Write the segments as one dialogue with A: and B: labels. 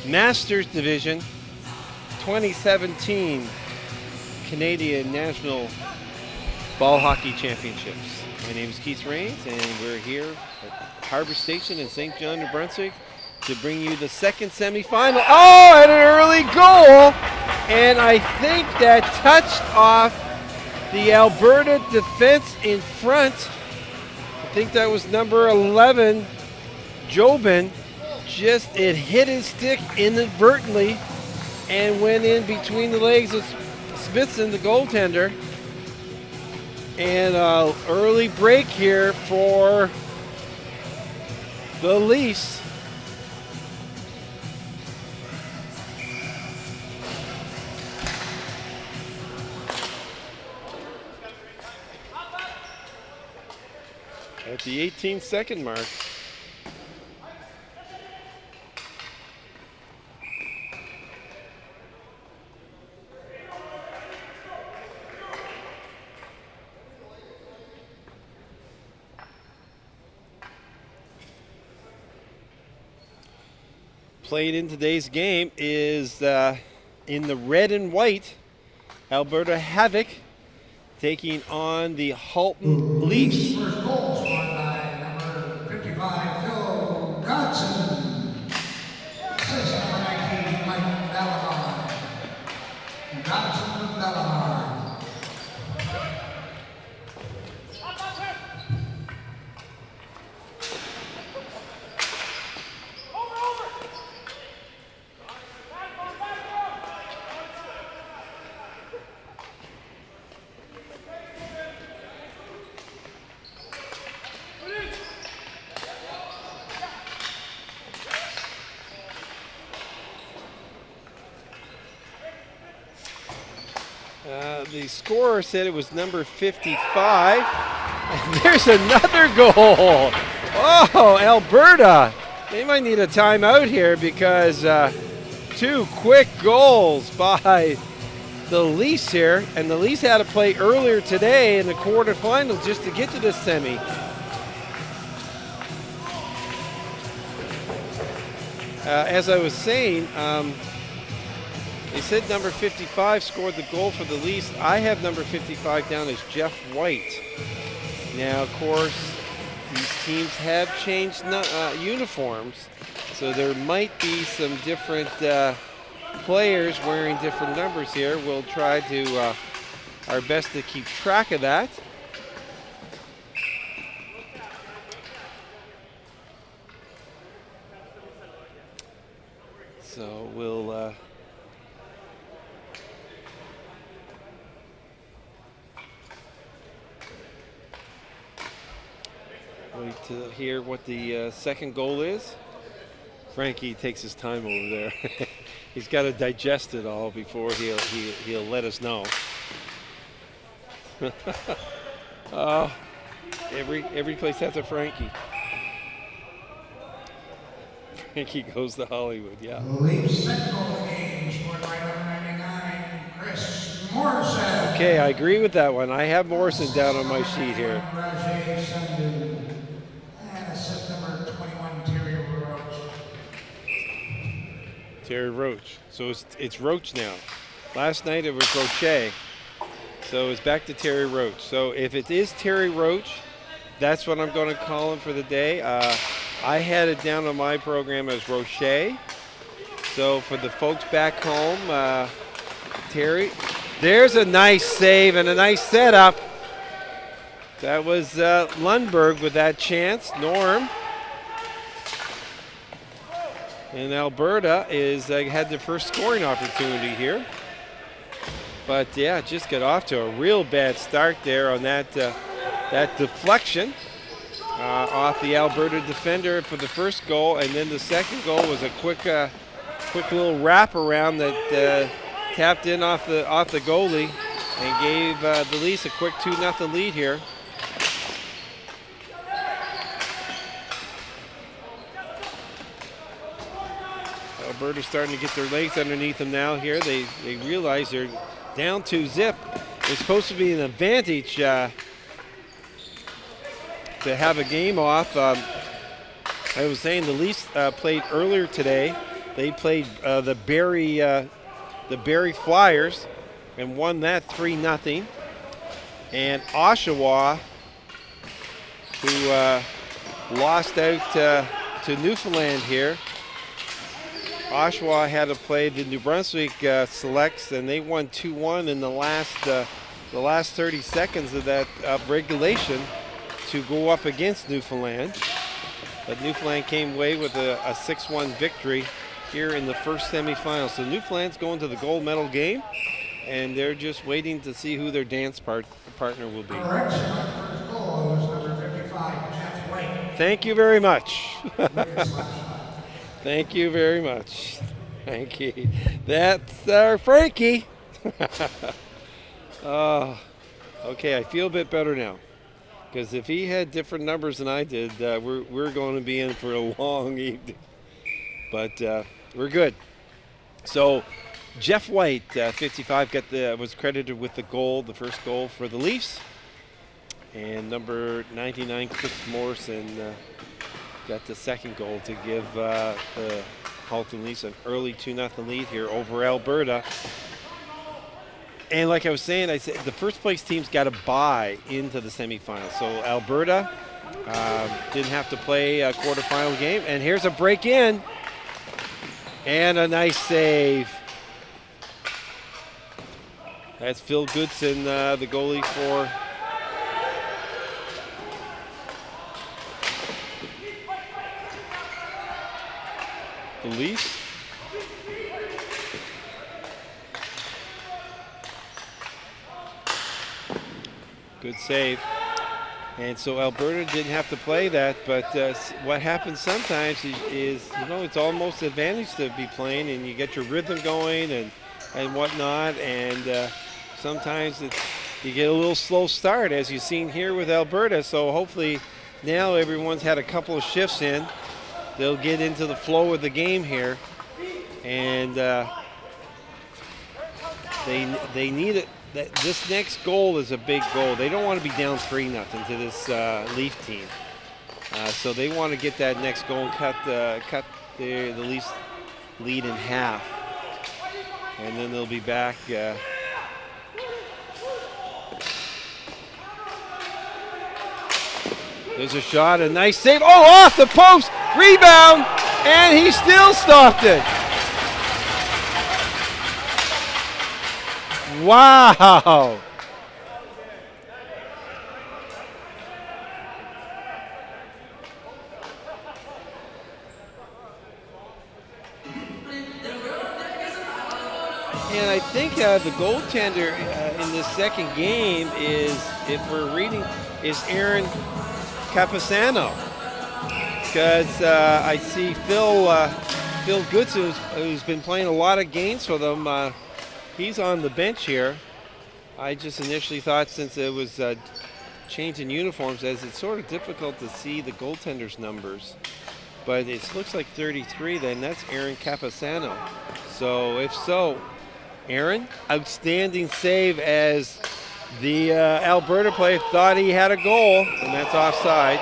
A: Masters Division 2017 Canadian National Ball Hockey Championships. My name is Keith Rains, and we're here at Harbor Station in St. John, New Brunswick to bring you the second semifinal. Oh, and an early goal! And I think that touched off the Alberta defense in front. I think that was number 11, Jobin. It hit his stick inadvertently and went in between the legs of Smithson, the goaltender. And early break here for the Leafs. At the 18-second mark. Played in today's game is in the red and white, Alberta Havoc taking on the Halton Leafs.
B: First goal scored by number 55, Phil Godson. Assist number 19, Mike Bellamar. Godson with Bellamar.
A: The scorer said it was number 55. And there's another goal. Oh, Alberta. They might need a timeout here because two quick goals by the Leafs here. And the Leafs had to play earlier today in the quarterfinal just to get to this semi. As I was saying, they said number 55 scored the goal for the Leafs. I have number 55 down as Jeff White. Now, of course, these teams have changed uniforms, so there might be some different players wearing different numbers here. We'll try to our best to keep track of that. So we'll wait to hear what the second goal is. Frankie takes his time over there. He's got to digest it all before he'll let us know. Every place has a Frankie. Frankie goes to Hollywood, yeah.
B: Leafs second goal of the game scored by number 99, Chris Morrison.
A: Okay, I agree with that one. I have Morrison down on my sheet here.
B: And assist number 21, Terry Roach.
A: Terry Roach. So it's Roach now. Last night it was Roche. So it's back to Terry Roach. So if it is Terry Roach, that's what I'm going to call him for the day. I had it down on my program as Roche. So for the folks back home, Terry, there's a nice save and a nice setup. That was Lundberg with that chance. Norm. And Alberta had their first scoring opportunity here. But yeah, just got off to a real bad start there on that deflection off the Alberta defender for the first goal, and then the second goal was a quick little wraparound that tapped in off the goalie and gave the Leafs a quick 2-0 lead here. Alberta's starting to get their legs underneath them now here. They realize they're down 2-0. It's supposed to be an advantage to have a game off. I was saying the Leafs played earlier today They played the Barrie Flyers and won that 3-0. And Oshawa, who lost out to Newfoundland here. Oshawa had to play the New Brunswick Selects, and they won 2-1 in the last 30 seconds of regulation to go up against Newfoundland. But Newfoundland came away with a 6-1 victory here in the first semifinal. So Newfoundland's going to the gold medal game, and they're just waiting to see who their dance partner will be.
B: Correction, first goal was number 55, Jeff White.
A: Thank you very much. Thank you very much. Thank you. That's our Frankie. Okay, I feel a bit better now. Because if he had different numbers than I did, we're going to be in for a long evening. But we're good. So Jeff White, 55, was credited with the goal, the first goal for the Leafs. And number 99, Chris Morrison, got the second goal to give the Halton Leafs an early 2-0 lead here over Alberta. And like I was saying, I said the first place team's got to bye into the semifinals. So Alberta didn't have to play a quarterfinal game. And here's a break in and a nice save. That's Phil Goodson, the goalie for the Leafs. Good save. And so Alberta didn't have to play that, but what happens sometimes is it's almost an advantage to be playing, and you get your rhythm going and whatnot, and sometimes you get a little slow start, as you've seen here with Alberta. So hopefully now everyone's had a couple of shifts in. They'll get into the flow of the game here, and they need it. This next goal is a big goal. They don't want to be down 3-0 to this Leaf team. So they want to get that next goal and cut the Leafs lead in half. And then they'll be back. There's a shot, a nice save. Oh, off the post, rebound, and he still stopped it. Wow. And I think the goaltender in this second game is, if we're reading, is Aaron Capasano. Because I see Phil Goodson, who's been playing a lot of games for them, he's on the bench here. I just initially thought, since it was change in uniforms, as it's sort of difficult to see the goaltender's numbers. But it looks like 33 then. That's Aaron Capasano. So if so, Aaron, outstanding save, as the Alberta player thought he had a goal, and that's offside.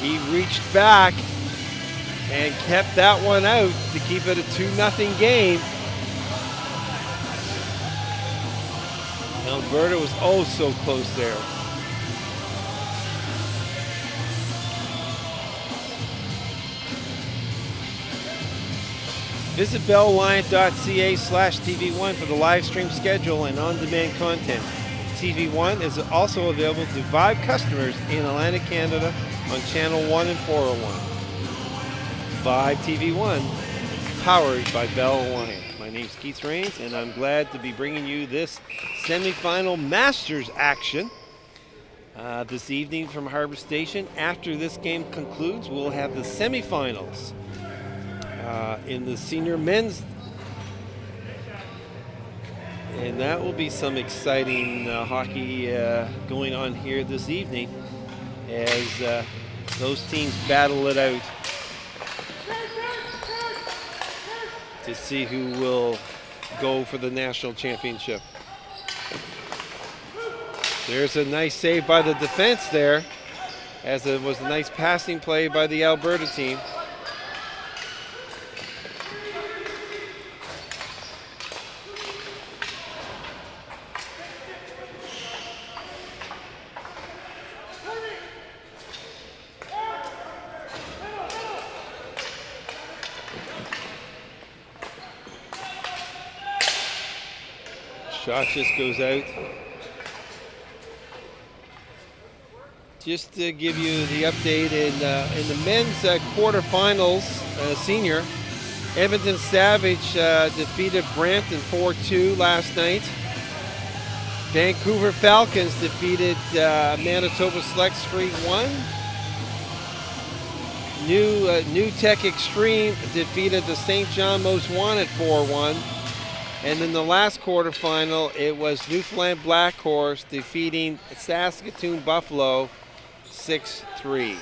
A: He reached back and kept that one out to keep it a 2-0 game. Alberta was oh so close there. Visit belllion.ca/TV1 for the live stream schedule and on-demand content. TV1 is also available to Vibe customers in Atlantic Canada on Channel 1 and 401. Vibe TV1, powered by Bell Lion. My name's Keith Rains, and I'm glad to be bringing you this semifinal Masters action this evening from Harbor Station. After this game concludes, we'll have the semifinals in the senior men's, and that will be some exciting hockey going on here this evening as those teams battle it out to see who will go for the national championship. There's a nice save by the defense there, as it was a nice passing play by the Alberta team. Shot just goes out. Just to give you the update in the men's quarterfinals, senior, Edmonton Savage defeated Brampton 4-2 last night. Vancouver Falcons defeated Manitoba Selects 3-1. New Tech Extreme defeated the St. John Most Wanted 4-1. And in the last quarterfinal, it was Newfoundland Black Horse defeating Saskatoon Buffalo 6-3.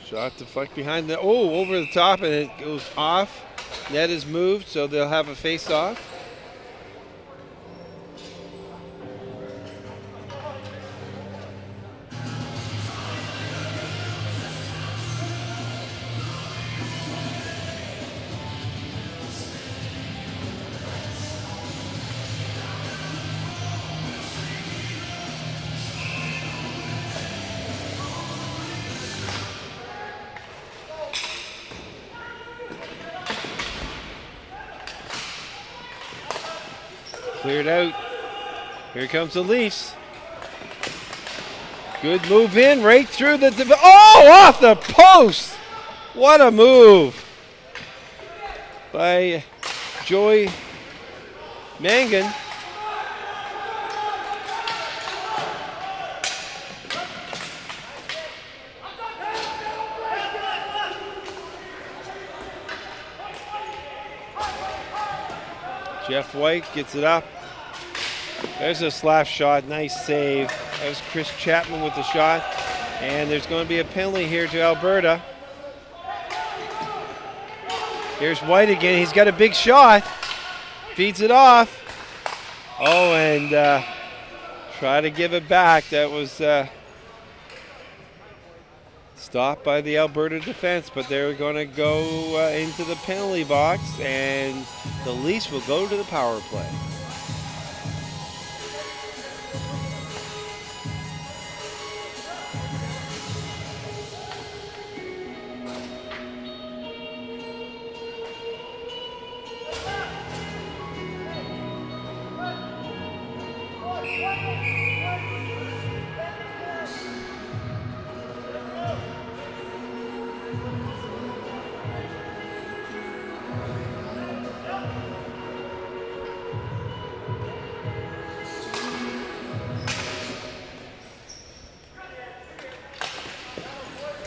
A: Shot deflect behind the, over the top, and it goes off. Net is moved, so they'll have a face-off. Cleared out. Here comes the Leafs. Good move in, right through the, off the post! What a move by Joy Mangan. Jeff White gets it up. There's a slap shot, nice save. That was Chris Chapman with the shot. And there's going to be a penalty here to Alberta. Here's White again, he's got a big shot. Feeds it off. Oh, and try to give it back. That was stopped by the Alberta defense, but they're going to go into the penalty box, and the Leafs will go to the power play.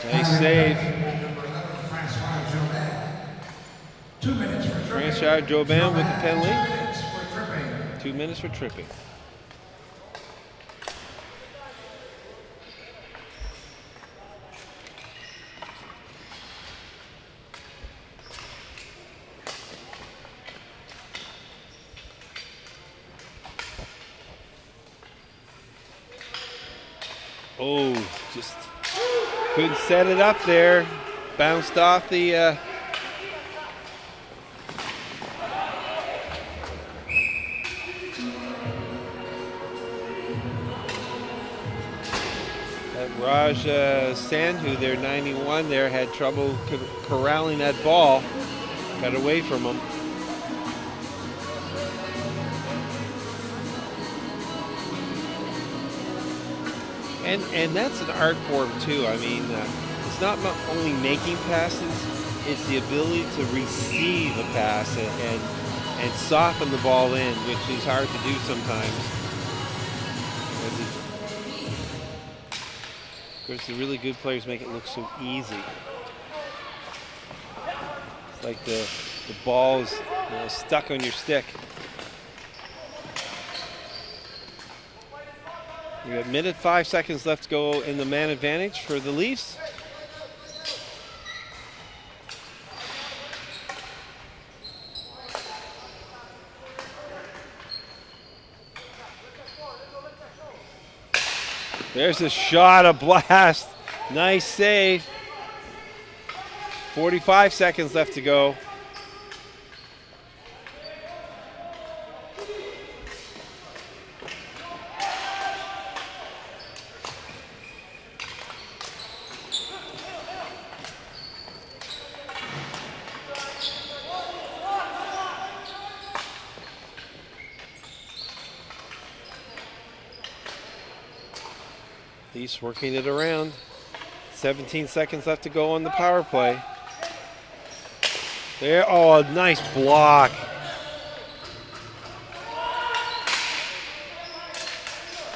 A: Nice save. Francois Jobin with the penalty. 2 minutes for tripping. Oh, just couldn't set it up there. Bounced off the that Raj Sandhu there, 91 there, had trouble corralling that ball. Got away from him. And that's an art form too. I mean, it's not only making passes, it's the ability to receive a pass and soften the ball in, which is hard to do sometimes. Of course, the really good players make it look so easy. It's like the ball is stuck on your stick. You got a minute, 5 seconds left to go in the man advantage for the Leafs. There's a shot, a blast Nice save. 45 seconds left to go. He's working it around. 17 seconds left to go on the power play. There, oh, nice block.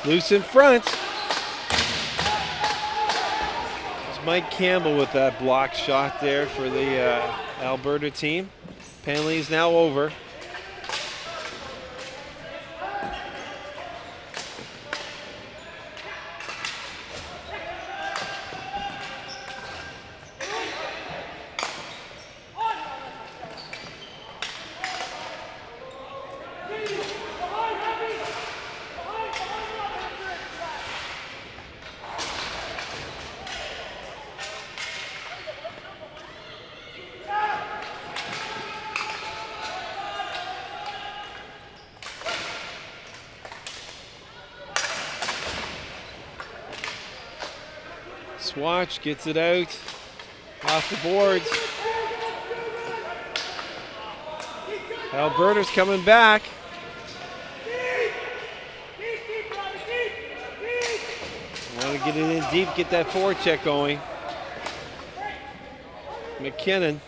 A: Loose in front. It's Mike Campbell with that block shot there for the Alberta team. Penalty is now over. Swatch gets it out off the boards. Alberta's coming back. Want to get it in deep, get that forecheck going. McKinnon.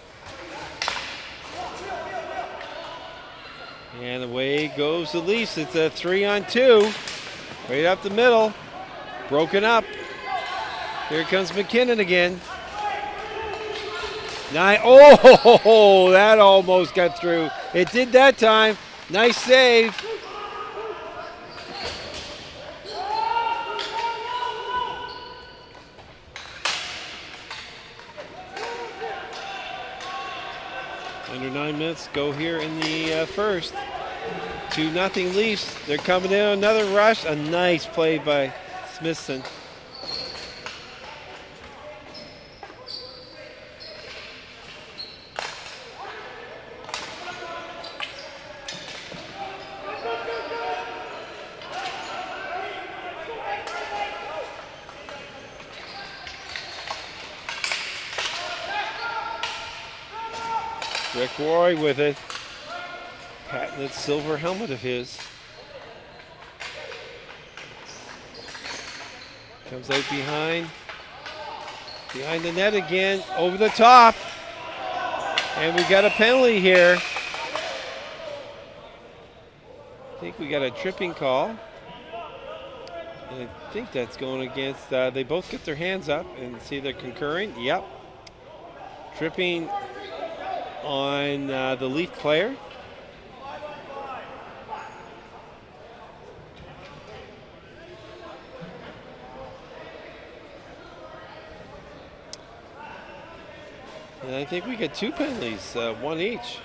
A: And away goes the Leafs. It's a 3-on-2. Right up the middle. Broken up. Here comes McKinnon again. Oh, that almost got through. It did that time. Nice save. Under 9 minutes go here in the first. 2-0 Leafs. They're coming in. Another rush. A nice play by Smithson. Rick Roy with it. Patented silver helmet of his. Comes out behind. Behind the net again. Over the top. And we got a penalty here. I think we got a tripping call. And I think that's going against, they both get their hands up and see they're concurring. Yep. Tripping on the Leaf player. And I think we get 2 penalties, 1 each.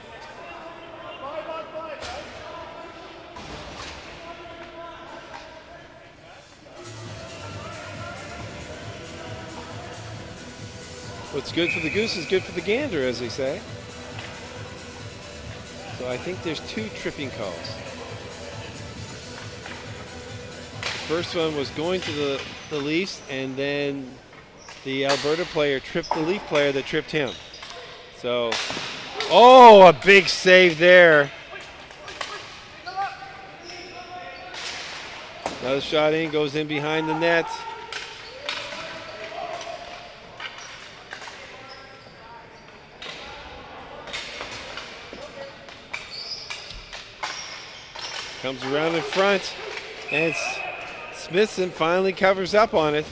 A: What's good for the goose is good for the gander, as they say. So I think there's 2 tripping calls. The first one was going to the Leafs, and then the Alberta player tripped the Leaf player that tripped him. So, oh, a big save there. Another shot in, goes in behind the net. Comes around in front, and Smithson finally covers up on it.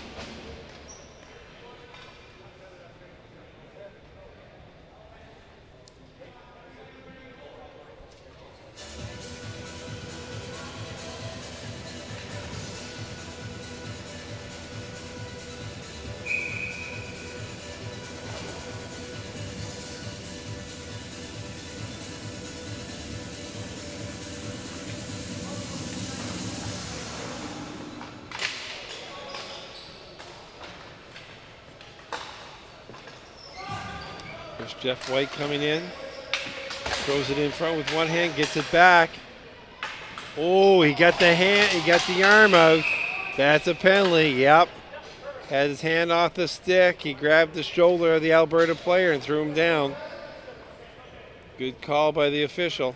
A: Here's Jeff White coming in. Throws it in front with one hand, gets it back. Oh, he got the arm out. That's a penalty, yep. Had his hand off the stick. He grabbed the shoulder of the Alberta player and threw him down. Good call by the official.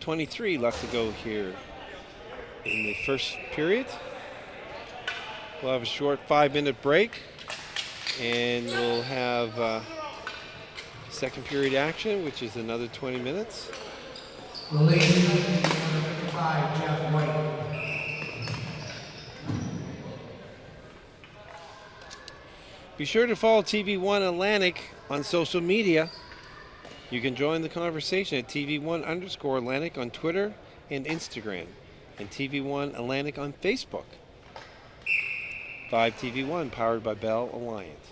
A: .23 left to go here in the first period. We'll have a short 5-minute break, and we'll have second period action, which is another 20 minutes.
B: Release number 55, Jeff White.
A: Be sure to follow TV1 Atlantic on social media. You can join the conversation at TV1_Atlantic on Twitter and Instagram, and TV1 Atlantic on Facebook. 5 TV1 powered by Bell Alliance.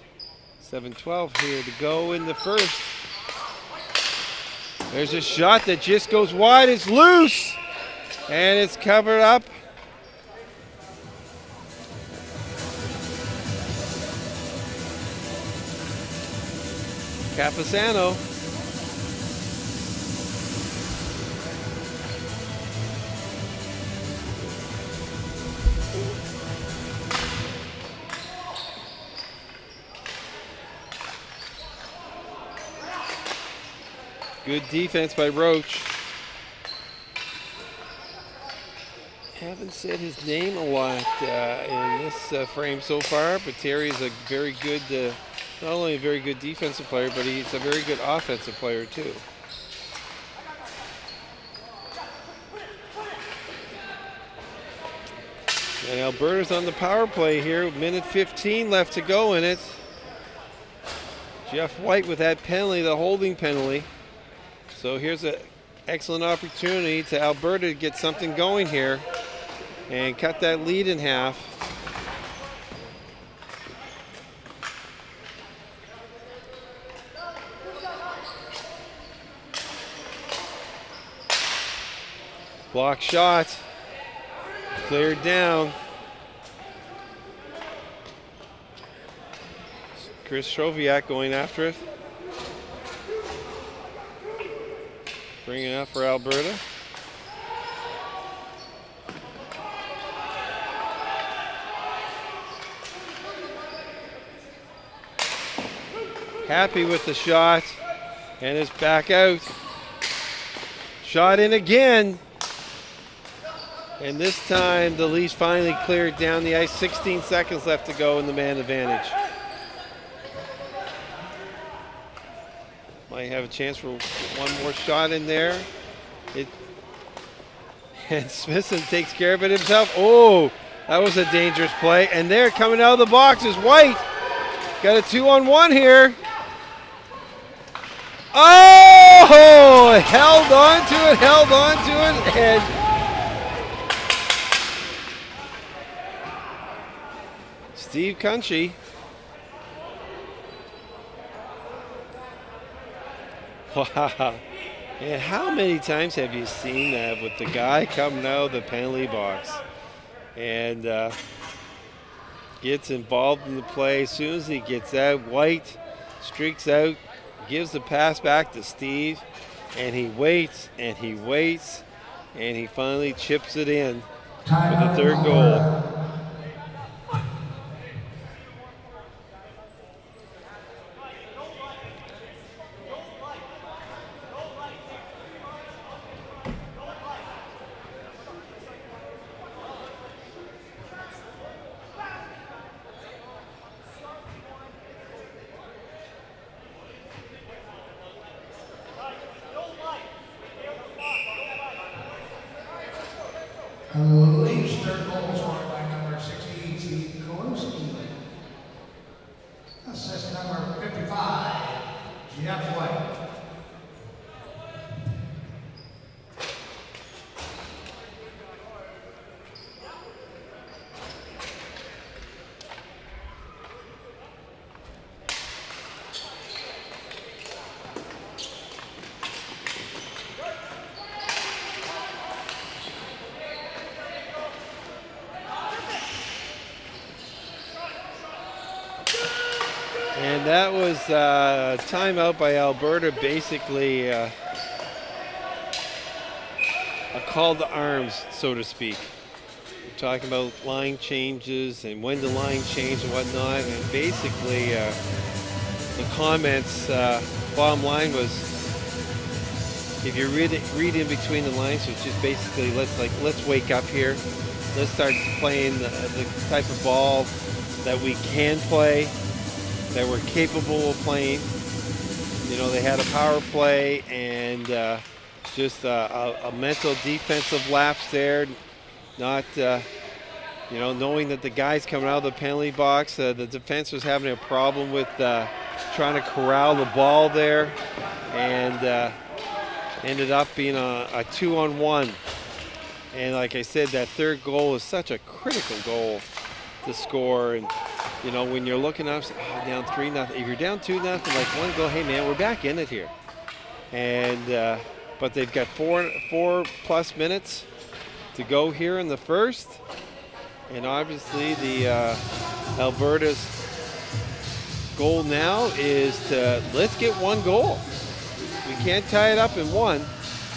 A: 7:12 here to go in the first. There's a shot that just goes wide. It's loose, and it's covered up. Capasano. Good defense by Roach. Haven't said his name a lot in this frame so far, but Terry is a very good, not only a very good defensive player, but he's a very good offensive player too. And Alberta's on the power play here, minute 15 left to go in it. Jeff White with that penalty, the holding penalty. So here's an excellent opportunity to Alberta to get something going here and cut that lead in half. Block shot, cleared down. Chris Troviak going after it. Bringing it up for Alberta. Happy with the shot, and it's back out. Shot in again. And this time the Leafs finally cleared down the ice. 16 seconds left to go in the man advantage. Might have a chance for one more shot in there. And Smithson takes care of it himself. Oh, that was a dangerous play. And there, coming out of the box is White. Got a 2-on-1 here. Oh, held on to it, and Steve Cunchy. Wow. And how many times have you seen that with the guy coming out of the penalty box and gets involved in the play? As soon as he gets out, White streaks out, gives the pass back to Steve, and he waits and he waits, and he finally chips it in for the third goal.
B: The Leafs' third goal scored by number 68, Steve Kolowski. Assist number 55, Jeff White.
A: that was timeout by Alberta, basically a call to arms, so to speak. We're talking about line changes and when the line change and whatnot, and basically the comments, bottom line was, if you read in between the lines, it's just basically let's wake up here. Let's start playing the type of ball that we can play, that we're capable of playing. You know, they had a power play and just a mental defensive lapse there. Not, you know, knowing that the guys coming out of the penalty box, the defense was having a problem with trying to corral the ball there, and ended up being a 2-on-1. And like I said, that third goal is such a critical goal to score. And you know, when you're looking up, down 3-0, if you're down 2-0, like one goal, hey man, we're back in it here. And but they've got four plus minutes to go here in the first, and obviously the Alberta's goal now is to let's get one goal. We can't tie it up in one,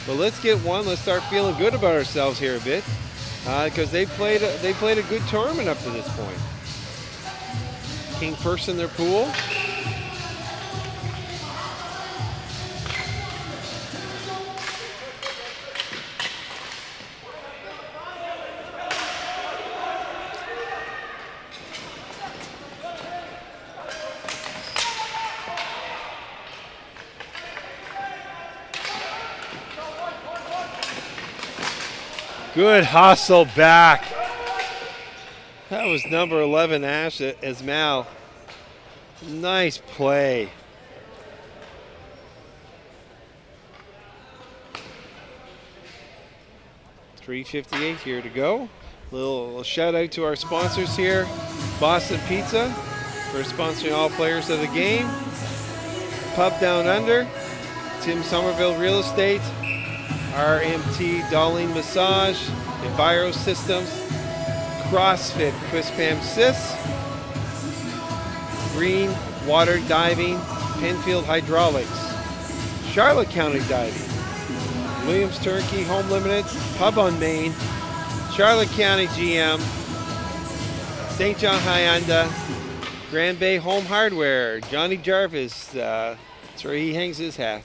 A: but let's get one. Let's start feeling good about ourselves here a bit, because they played a good tournament up to this point. Came first in their pool. Good hustle back. That was number 11, Ash Esmal. Nice play. $3:58 here to go. Little shout out to our sponsors here. Boston Pizza for sponsoring all players of the game. Pub Down Under. Tim Somerville Real Estate. RMT Dolling Massage, Enviro Systems, CrossFit Chris Pam Sis, Green Water Diving, Penfield Hydraulics, Charlotte County Diving, Williams Turnkey Home Limited, Pub on Main, Charlotte County GM, St. John Hyundai, Grand Bay Home Hardware, Johnny Jarvis, that's where he hangs his hat.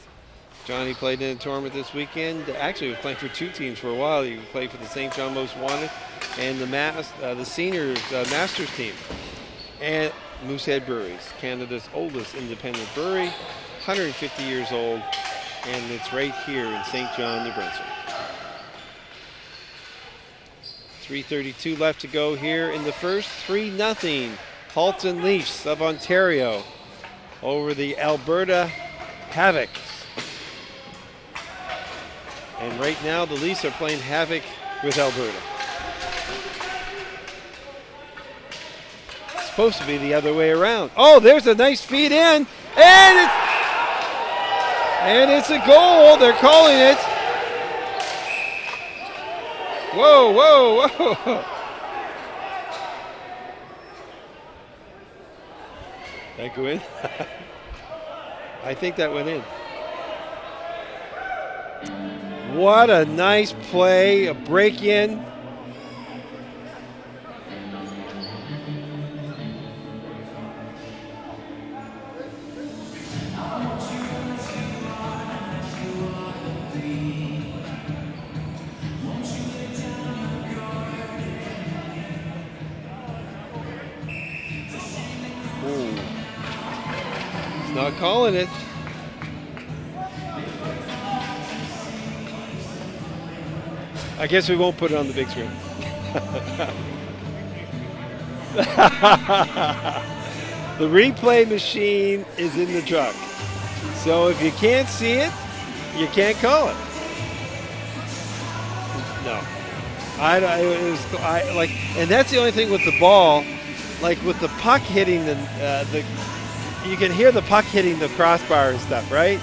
A: Johnny played in a tournament this weekend. Actually, he was playing for two teams for a while. He played for the St. John Most Wanted and the seniors Masters team. And Moosehead Breweries, Canada's oldest independent brewery, 150 years old, and it's right here in St. John, New Brunswick. 3:32 left to go here in the first. 3-0 Halton Leafs of Ontario over the Alberta Havoc. And right now the Leafs are playing Havoc with Alberta. It's supposed to be the other way around. Oh, there's a nice feed in, and it's a goal. They're calling it. Whoa, whoa, whoa. That go in? I think that went in. What a nice play, a break in. Ooh. He's not calling it. I guess we won't put it on the big screen. The replay machine is in the truck. So if you can't see it, you can't call it. No. And that's the only thing with the ball, like with the puck hitting you can hear the puck hitting the crossbar and stuff, right?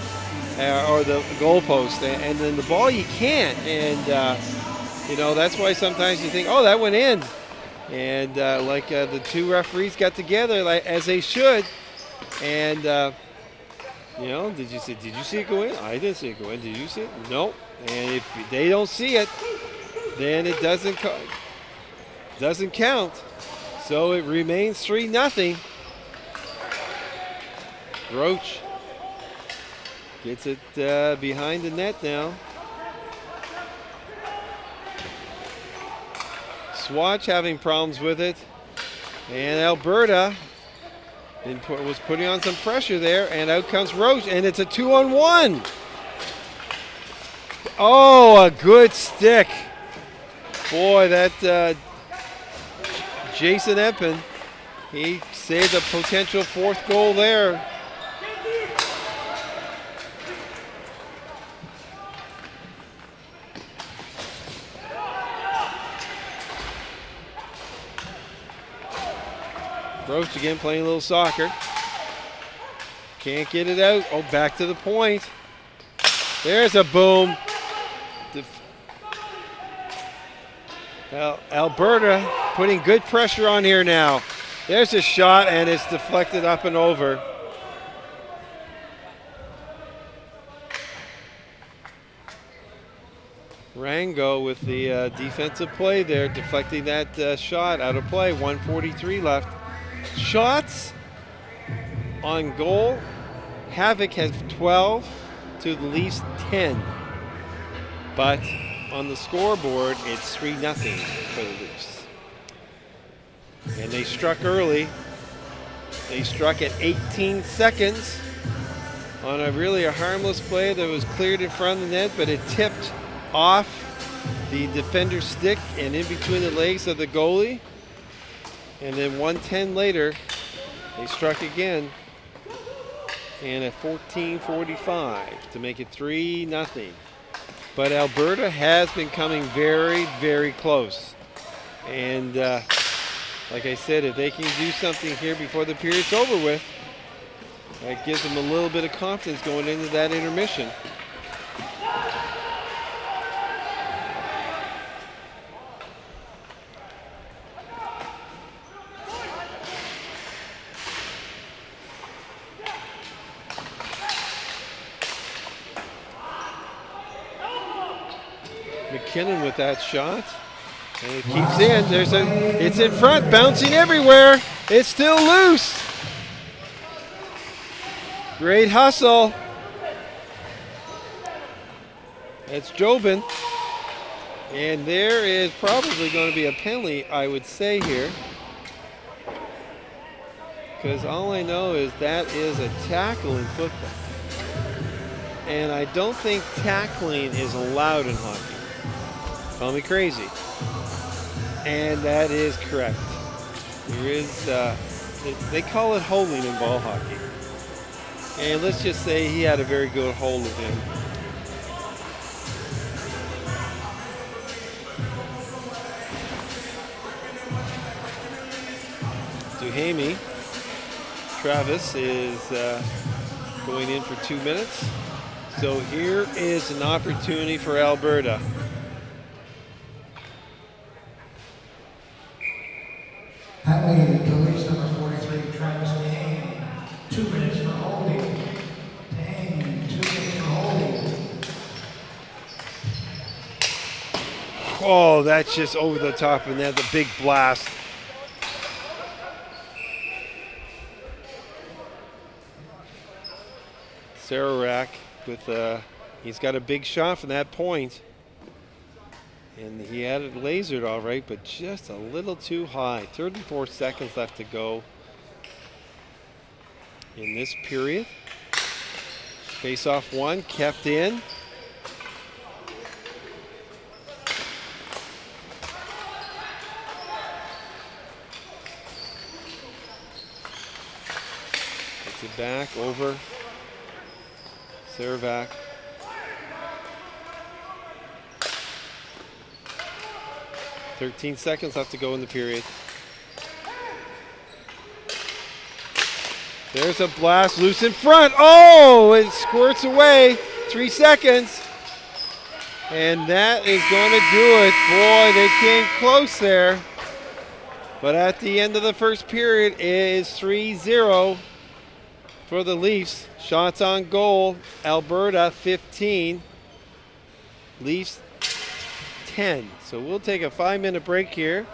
A: Or the goalpost, and then the ball you can't, and you know, that's why sometimes you think, oh, that went in, and the two referees got together, like as they should, And did you see it go in? I didn't see it go in. Did you see it? Nope. And if they don't see it, then it doesn't count. So it remains 3-0. Roach gets it behind the net now. Swatch having problems with it. And Alberta was putting on some pressure there, and out comes Roach, and it's a 2-on-1. Oh, a good stick. Boy, that Jason Eppen, he saved a potential fourth goal there. Roach again playing a little soccer. Can't get it out. Oh, back to the point. There's a boom. Alberta putting good pressure on here now. There's a shot, and it's deflected up and over. Rango with the defensive play there, deflecting that shot out of play. 1:43 left. Shots on goal. Havoc has 12 to the Leafs 10. But on the scoreboard, it's 3-0 for the Leafs. And they struck early. They struck at 18 seconds on a harmless play that was cleared in front of the net, but it tipped off the defender's stick and in between the legs of the goalie. And then 1:10 later, they struck again. And at 14:45 to make it 3-0. But Alberta has been coming very, very close. And like I said, if they can do something here before the period's over with, that gives them a little bit of confidence going into that intermission. McKinnon with that shot, and it keeps in. It's in front, bouncing everywhere. It's still loose. Great hustle. It's Jobin, and there is probably going to be a penalty, I would say here, because all I know is that is a tackle in football, and I don't think tackling is allowed in hockey. Call me crazy. And that is correct. There is, they call it holding in ball hockey. And let's just say he had a very good hold of him. Duhamel, Travis is going in for 2 minutes. So here is an opportunity for Alberta.
B: Penalty to Leafs number 43, Travis Dane. 2 minutes for holding. Dane, 2 minutes for holding.
A: Oh, that's just over the top, and that's a big blast. Sararak with he's got a big shot from that point. And he had it lasered all right, but just a little too high. 34 seconds left to go in this period. Face-off one, kept in. Gets it back over. Sararak. 13 seconds left to go in the period. There's a blast loose in front. Oh, it squirts away. 3 seconds. And that is going to do it. Boy, they came close there. But at the end of the first period, it is 3-0. For the Leafs, shots on goal. Alberta 15. Leafs 10. So we'll take a 5-minute break here,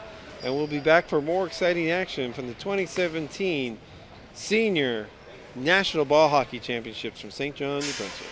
A: and we'll be back for more exciting action from the 2017 Senior National Ball Hockey Championships from St. John, New Brunswick.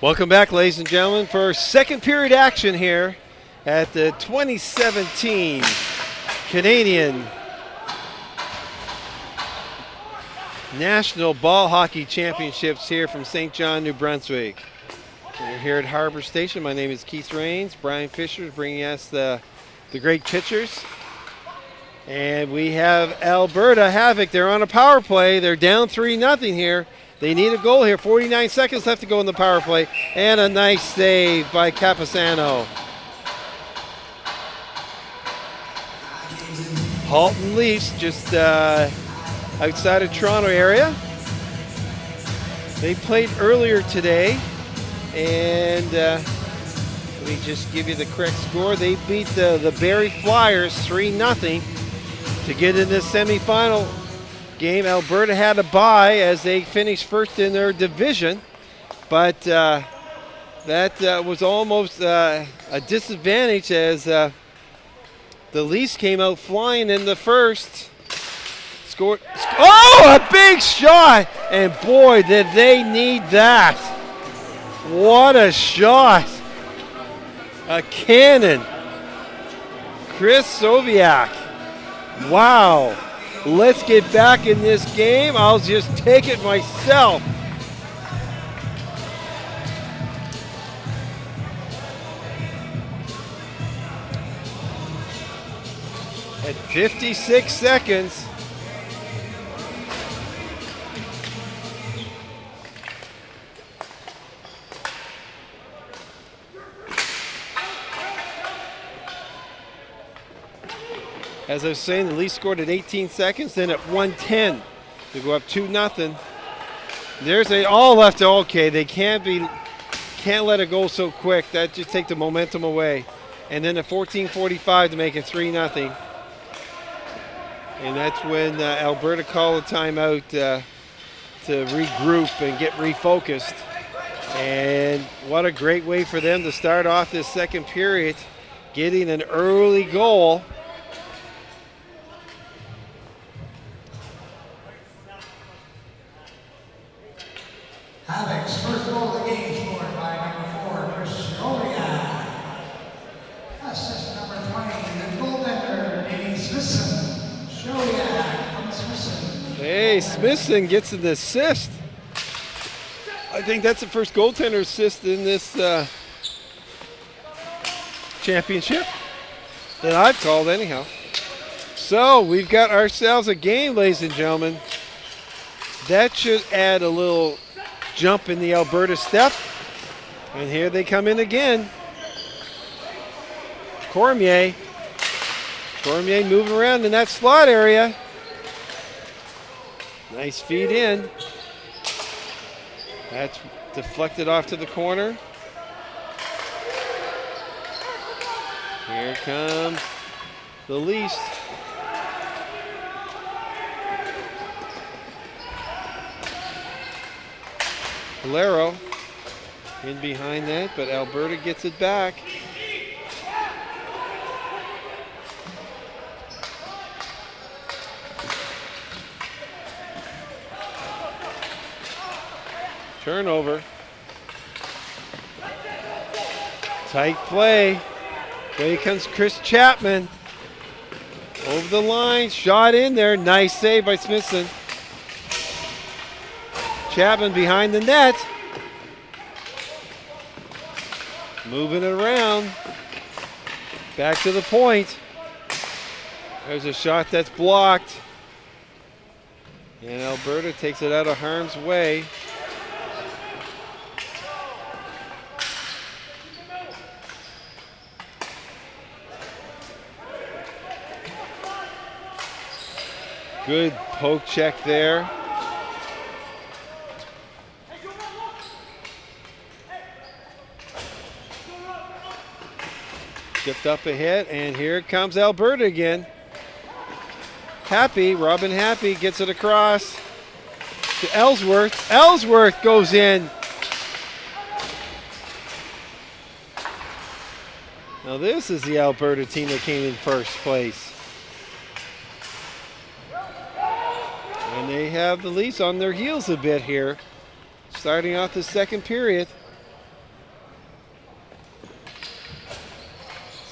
A: Welcome back, ladies and gentlemen, for second period action here at the 2017 Canadian National Ball Hockey Championships here from St. John, New Brunswick. We're here at Harbor Station. My name is Keith Rains. Brian Fisher is bringing us the great pictures. And we have Alberta Havoc. They're on a power play. They're down 3-0 here. They need a goal here. 49 seconds left to go in the power play. And a nice save by Capasano. Halton Leafs just outside of Toronto area. They played earlier today. And let me just give you the correct score. They beat the Barrie Flyers 3-0 to get in this semifinal game. Alberta had a bye as they finished first in their division, but that was almost a disadvantage as the Leafs came out flying in the first. Scored. Oh, a big shot! And boy, did they need that. What a shot. A cannon. Chris Soviak. Wow. Let's get back in this game. I'll just take it myself. At 56 seconds. As I was saying, the Leafs scored at 18 seconds, then at 1:10 to go up 2-0. There's all left. Okay, they can't let it go so quick. That just take the momentum away. And then at 14:45 to make it 3-0. And that's when Alberta called a timeout to regroup and get refocused. And what a great way for them to start off this second period, getting an early goal.
B: Havoc's first goal of the game scored by number 4, Chris Soviak. Assist number 20, the goaltender, Danny Smithson. Soviak from Smithson.
A: Hey, Smithson gets an assist. I think that's the first goaltender assist in this championship that I've called anyhow. So we've got ourselves a game, ladies and gentlemen. That should add a little jump in the Alberta step. And here they come in again. Cormier moving around in that slot area. Nice feed in. That's deflected off to the corner. Here comes the Leafs. Valero in behind that, but Alberta gets it back. Turnover. Tight play. Here comes Chris Chapman. Over the line, shot in there. Nice save by Smithson. Chapman behind the net. Moving it around. Back to the point. There's a shot that's blocked. And Alberta takes it out of harm's way. Good poke check there. Shift up ahead, and here comes Alberta again. Robin Happy gets it across to Ellsworth. Ellsworth goes in. Now this is the Alberta team that came in first place. And they have the Leafs on their heels a bit here, starting off the second period.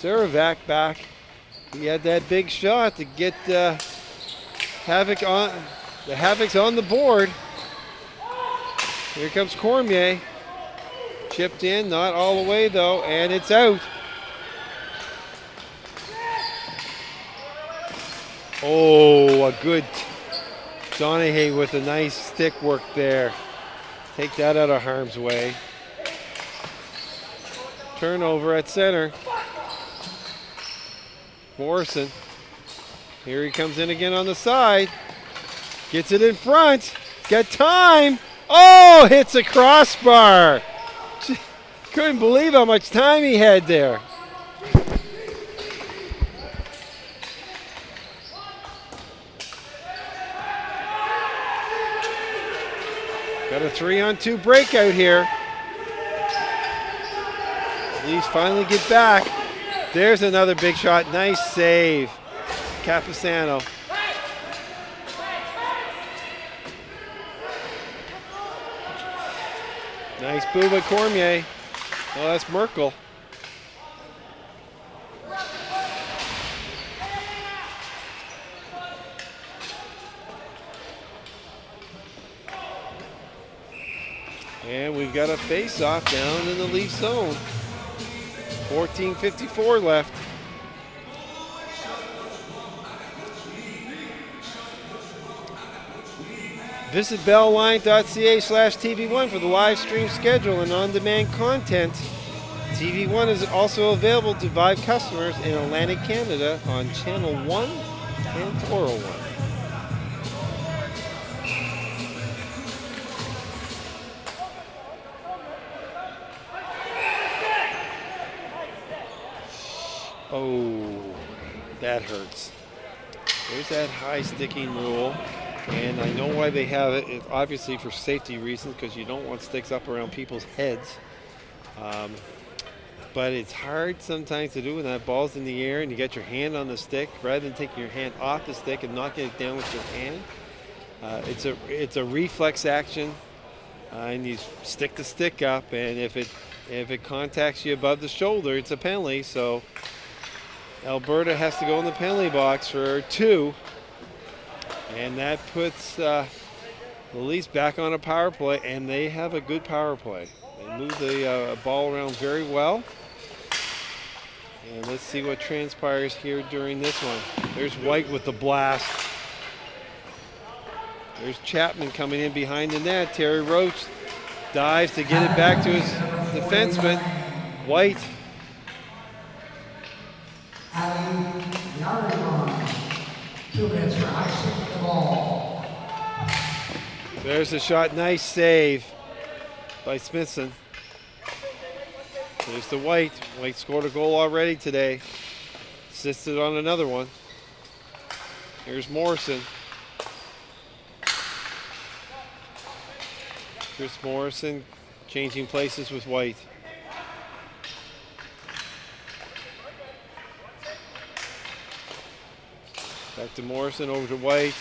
A: Saravac back. He had that big shot to get Havoc on. The Havoc's on the board. Here comes Cormier. Chipped in, not all the way though, and it's out. Oh, a good Donahue with a nice stick work there. Take that out of harm's way. Turnover at center. Morrison. Here he comes in again on the side. Gets it in front. Got time. Oh, hits a crossbar. Couldn't believe how much time he had there. Got a 3-on-2 breakout here. Leafs finally get back. There's another big shot. Nice save. Capasano. Nice boo by Cormier. Oh, that's Merkel. And we've got a face-off down in the Leaf zone. 14:54 left. Visit bellline.ca/TV1 for the live stream schedule and on-demand content. TV1 is also available to Vive customers in Atlantic Canada on Channel 1 and Toro 1. Oh, that hurts. There's that high sticking rule, and I know why they have it. It's obviously for safety reasons, because you don't want sticks up around people's heads. But it's hard sometimes to do when that ball's in the air and you get your hand on the stick, rather than taking your hand off the stick and knocking it down with your hand. It's a reflex action, and you stick the stick up, and if it contacts you above the shoulder, it's a penalty. So Alberta has to go in the penalty box for 2, and that puts the Leafs back on a power play, and they have a good power play. They move the ball around very well. And let's see what transpires here during this one. There's White with the blast. There's Chapman coming in behind the net. Terry Roach dives to get it back to his defenseman. White.
B: Ali Yariman, 2 minutes for high stick with the ball.
A: There's the shot. Nice save by Smithson. There's the White. White scored a goal already today. Assisted on another one. Here's Morrison. Chris Morrison changing places with White. Back to Morrison, over to White.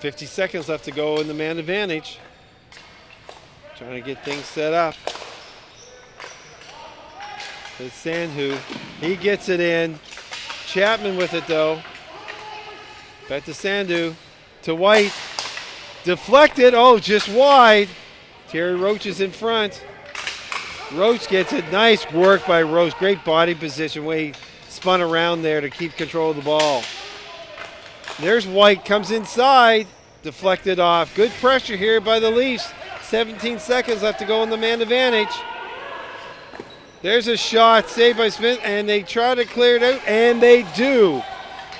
A: $50 seconds left to go in the man advantage. Trying to get things set up. It's Sandhu. He gets it in. Chapman with it though. Back to Sandhu. To White. Deflected. Oh, just wide. Terry Roach is in front. Roach gets it. Nice work by Roach. Great body position. Way he spun around there to keep control of the ball. There's White, comes inside, deflected off. Good pressure here by the Leafs. 17 seconds left to go in the man advantage. There's a shot saved by Smith, and they try to clear it out, and they do.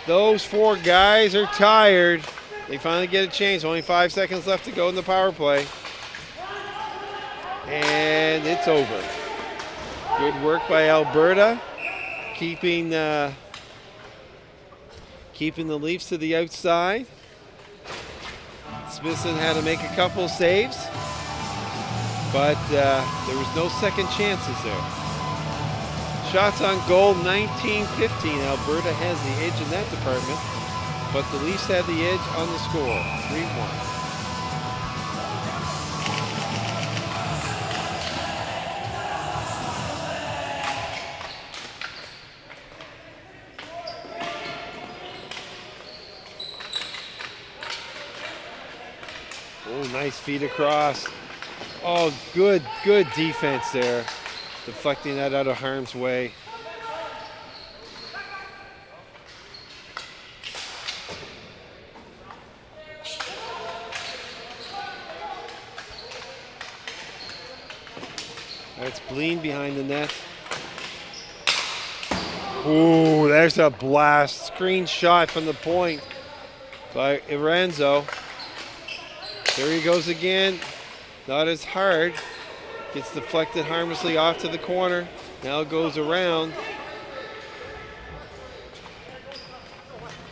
A: Those 4 guys are tired. They finally get a change. Only 5 seconds left to go in the power play. And it's over. Good work by Alberta, keeping the Leafs to the outside. Smithson had to make a couple saves, but there was no second chances there. Shots on goal, 19-15. Alberta has the edge in that department, but the Leafs had the edge on the score, 3-1. Oh, nice feed across. Oh, good defense there. Deflecting that out of harm's way. That's Bleen behind the net. Ooh, there's a blast. Screen shot from the point by Iranzo. There he goes again. Not as hard. Gets deflected harmlessly off to the corner. Now goes around.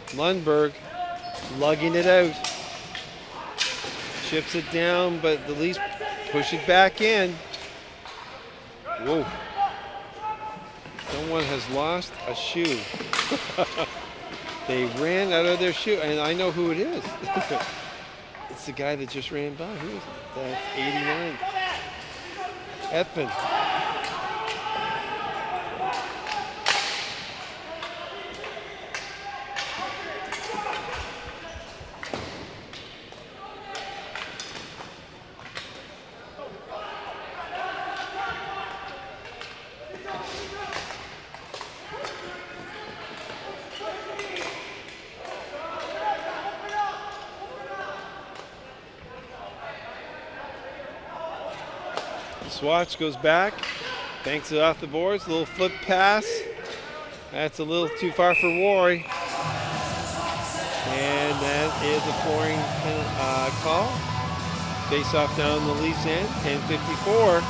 A: Lundberg lugging it out. Chips it down, but at least push it back in. Whoa. Someone has lost a shoe. They ran out of their shoe, and I know who it is. It's the guy that just ran by. Who is it? That's 89. Edvin. Swatch goes back, banks it off the boards, a little flip pass. That's a little too far for Roy. And that is a flooring call. Face off down the Leafs end, 10:54.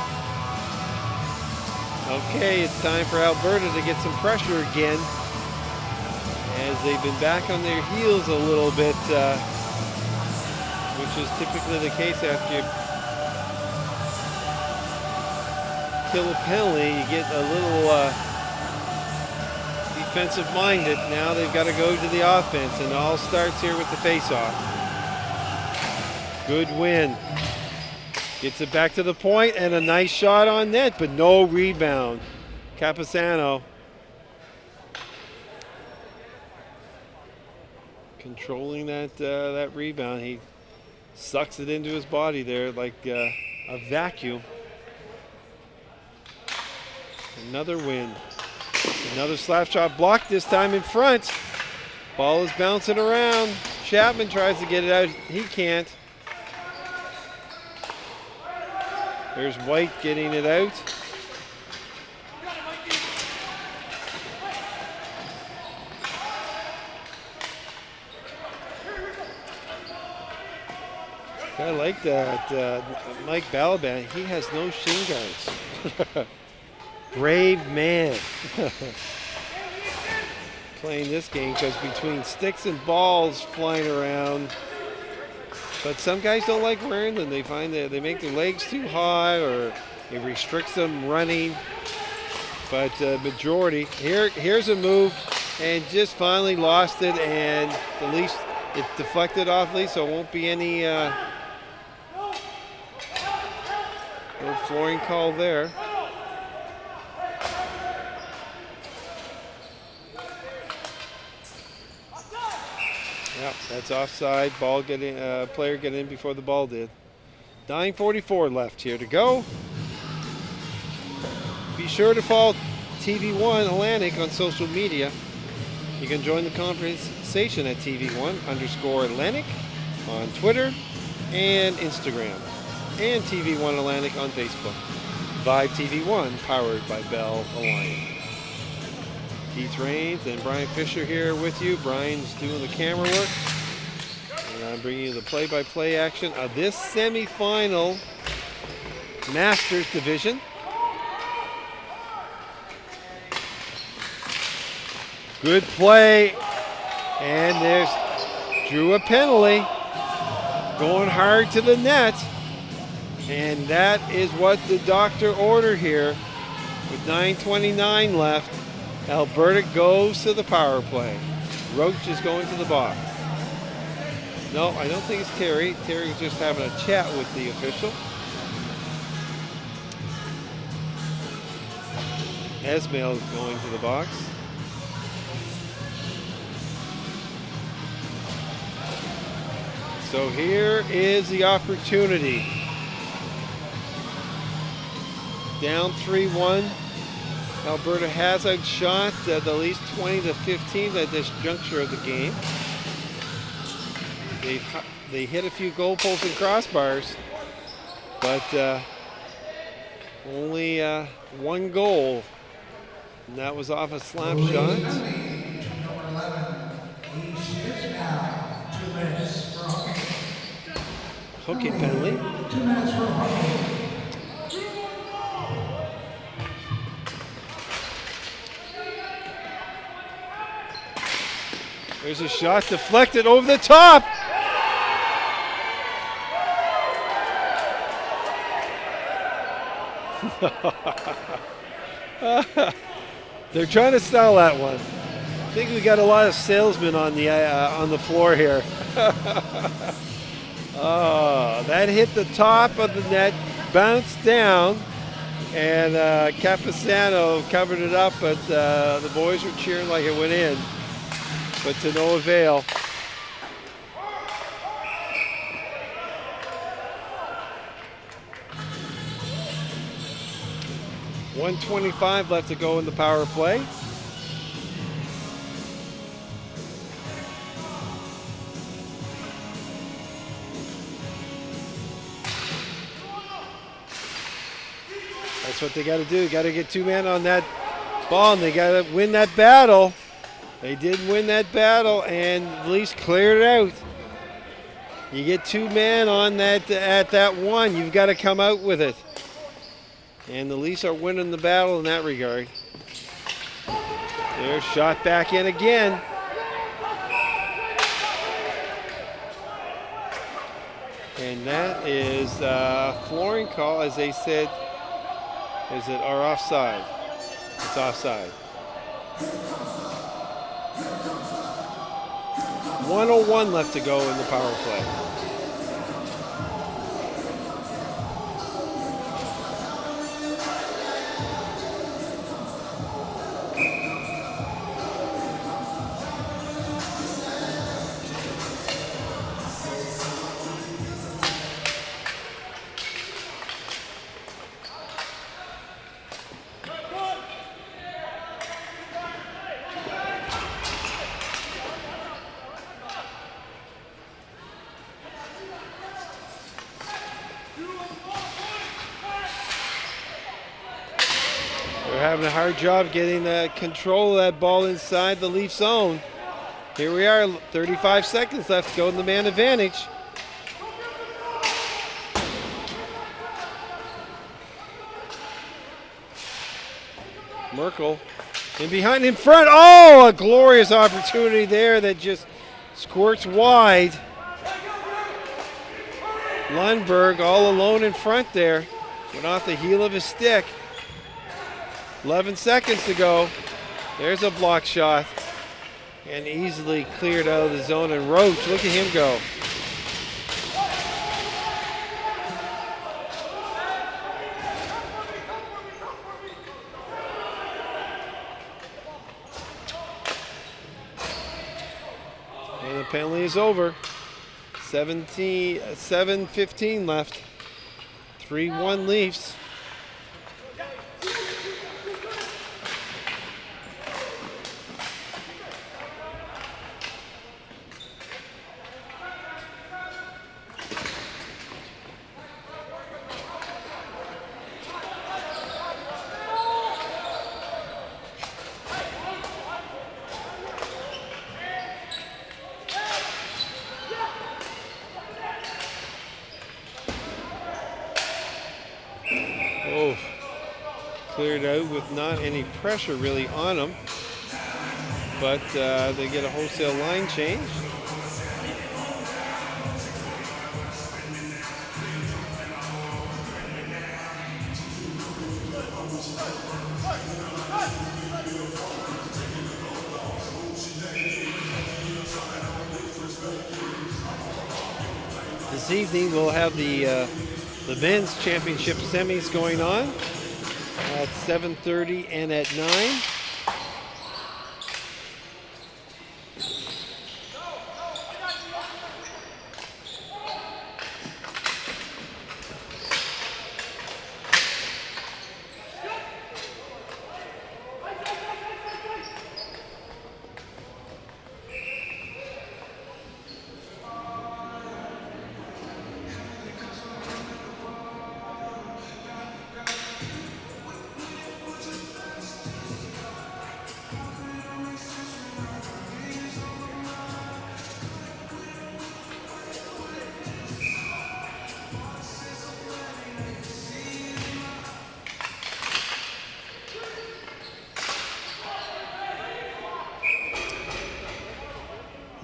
A: Okay, it's time for Alberta to get some pressure again, as they've been back on their heels a little bit, which is typically the case after you kill a penalty. You get a little defensive minded. Now they've got to go to the offense, and it all starts here with the face-off. Good win. Gets it back to the point, and a nice shot on net, but no rebound. Capasano controlling that rebound. He sucks it into his body there like a vacuum. Another win. Another slap shot blocked, this time in front. Ball is bouncing around. Chapman tries to get it out. He can't. There's White getting it out. I like that. Mike Balaban, he has no shin guards. Brave man. Playing this game, because between sticks and balls flying around, but some guys don't like wearing them. They find that they make their legs too high, or it restricts them running. But majority, here's a move, and just finally lost it, and the Leafs, it deflected off Leafs, so it won't be any no flooring call there. Yep, that's offside. Ball getting player get in before the ball did. 9:44 left here to go. Be sure to follow TV1 Atlantic on social media. You can join the conversation at TV1_Atlantic on Twitter and Instagram, and TV1 Atlantic on Facebook. Vibe TV1, powered by Bell Alliance. Keith Rains and Brian Fisher here with you. Brian's doing the camera work, and I'm bringing you the play-by-play action of this semifinal Masters division. Good play, and there's drew a penalty, going hard to the net, and that is what the doctor ordered here. With 9:29 left, Alberta goes to the power play. Roach is going to the box. No, I don't think it's Terry. Terry's just having a chat with the official. Esmail is going to the box. So here is the opportunity. Down 3-1. Alberta has outshot the Leafs 20-15 at this juncture of the game. They hit a few goalposts and crossbars, but only one goal, and that was off a slap shot.
B: Number 11. He is now 2 minutes for hockey.
A: Hooking penalty.
B: 2 minutes for hockey.
A: There's a shot deflected over the top. They're trying to style that one. I think we got a lot of salesmen on the floor here. Oh, that hit the top of the net, bounced down, and Capasano covered it up, but the boys were cheering like it went in, but to no avail. .125 left to go in the power play. That's what they got to do. Got to get 2 men on that ball, and they got to win that battle. They did win that battle, and the Leafs cleared it out. You get 2 men on that at that one, you've got to come out with it. And the Leafs are winning the battle in that regard. They're shot back in again. And that is flooring call, as they said. Is it our offside? It's offside. 1:01 left to go in the power play. Having a hard job getting control of that ball inside the Leaf zone. Here we are, 35 seconds left to go in the man advantage. Merkel in behind, in front. Oh, a glorious opportunity there that just squirts wide. Lundberg all alone in front there. Went off the heel of his stick. 11 seconds to go. There's a block shot. And easily cleared out of the zone. And Roach, look at him go. And the penalty is over. 7:15 left. 3-1 Leafs. Cleared out with not any pressure really on them, but they get a wholesale line change. This evening we'll have the men's championship semis going on at 7:30 and at 9.